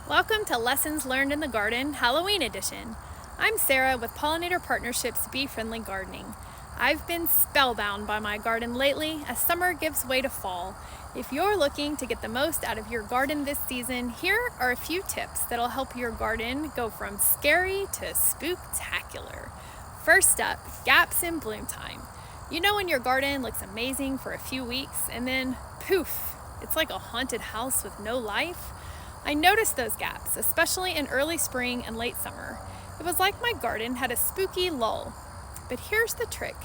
Welcome to Lessons Learned in the Garden, Halloween edition. I'm Sara with Pollinator Partnership's Bee Friendly Gardening. I've been spellbound by my garden lately as summer gives way to fall. If you're looking to get the most out of your garden this season, here are a few tips that'll help your garden go from scary to spook-tacular. First up, gaps in bloom time. You know when your garden looks amazing for a few weeks and then poof, it's like a haunted house with no life? I noticed those gaps, especially in early spring and late summer. It was like my garden had a spooky lull. But here's the trick.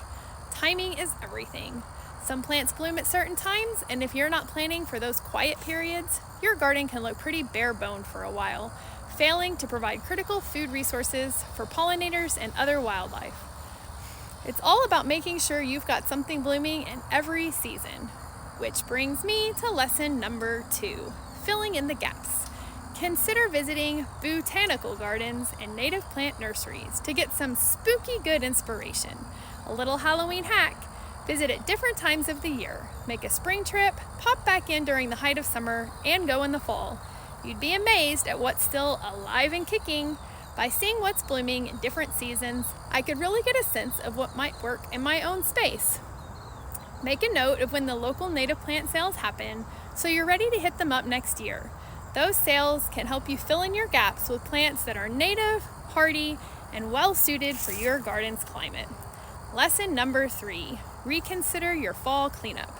Timing is everything. Some plants bloom at certain times, and if you're not planning for those quiet periods, your garden can look pretty bare-boned for a while, failing to provide critical food resources for pollinators and other wildlife. It's all about making sure you've got something blooming in every season. Which brings me to lesson number 2, filling in the gaps. Consider visiting botanical gardens and native plant nurseries to get some spooky good inspiration. A little Halloween hack: visit at different times of the year. Make a spring trip, pop back in during the height of summer, and go in the fall. You'd be amazed at what's still alive and kicking. By seeing what's blooming in different seasons, I could really get a sense of what might work in my own space. Make a note of when the local native plant sales happen so you're ready to hit them up next year. Those sales can help you fill in your gaps with plants that are native, hardy, and well suited for your garden's climate. Lesson number 3, reconsider your fall cleanup.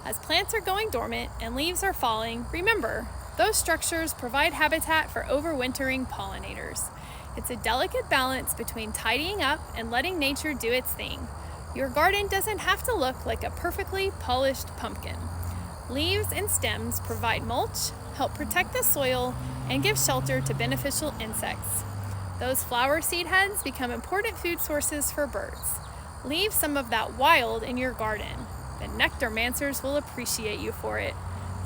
As plants are going dormant and leaves are falling, remember, those structures provide habitat for overwintering pollinators. It's a delicate balance between tidying up and letting nature do its thing. Your garden doesn't have to look like a perfectly polished pumpkin. Leaves and stems provide mulch, help protect the soil, and give shelter to beneficial insects. Those flower seed heads become important food sources for birds. Leave some of that wild in your garden. The nectarmancers will appreciate you for it.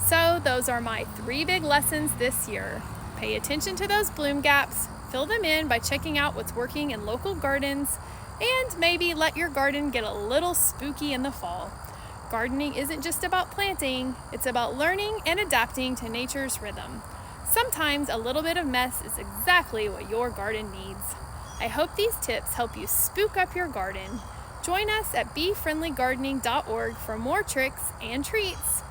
So those are my 3 big lessons this year. Pay attention to those bloom gaps, fill them in by checking out what's working in local gardens, and maybe let your garden get a little spooky in the fall. Gardening isn't just about planting, it's about learning and adapting to nature's rhythm. Sometimes a little bit of mess is exactly what your garden needs. I hope these tips help you spook up your garden. Join us at beefriendlygardening.org for more tricks and treats.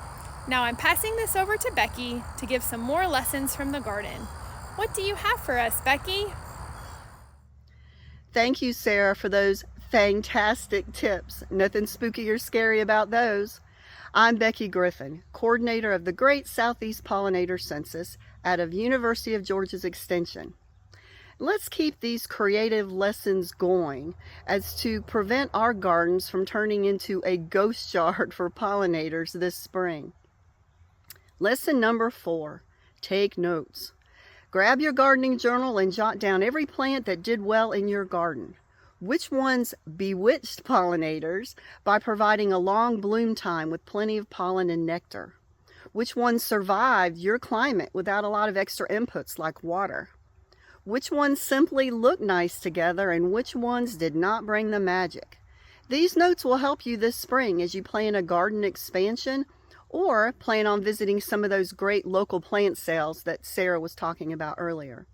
Now I'm passing this over to Becky to give some more lessons from the garden. What do you have for us, Becky? Thank you, Sara, for those fantastic tips. Nothing spooky or scary about those. I'm Becky Griffin, coordinator of the Great Southeast Pollinator Census out of University of Georgia's Extension. Let's keep these creative lessons going as to prevent our gardens from turning into a ghost yard for pollinators this spring. Lesson number 4, take notes. Grab your gardening journal and jot down every plant that did well in your garden. Which ones bewitched pollinators by providing a long bloom time with plenty of pollen and nectar? Which ones survived your climate without a lot of extra inputs like water? Which ones simply looked nice together and which ones did not bring the magic? These notes will help you this spring as you plan a garden expansion or plan on visiting some of those great local plant sales that Sara was talking about earlier.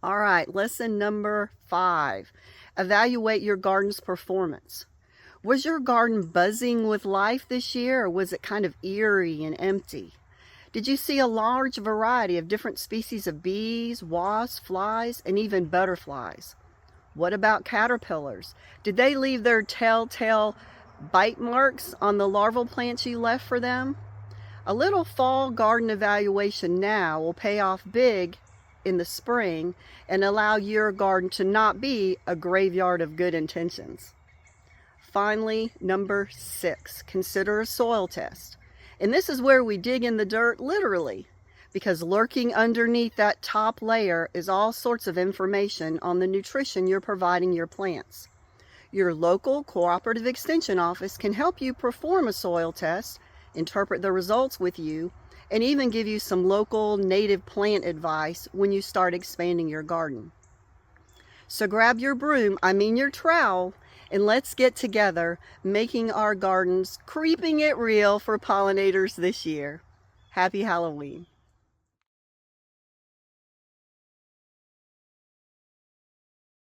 All right, lesson number 5. Evaluate your garden's performance. Was your garden buzzing with life this year, or was it kind of eerie and empty? Did you see a large variety of different species of bees, wasps, flies, and even butterflies? What about caterpillars? Did they leave their telltale bite marks on the larval plants you left for them? A little fall garden evaluation now will pay off big in the spring and allow your garden to not be a graveyard of good intentions. Finally, number 6, consider a soil test. And this is where we dig in the dirt literally, because lurking underneath that top layer is all sorts of information on the nutrition you're providing your plants. Your local cooperative extension office can help you perform a soil test, interpret the results with you, and even give you some local native plant advice when you start expanding your garden. So grab your broom, your trowel, and let's get together making our gardens creeping it real for pollinators this year. Happy Halloween.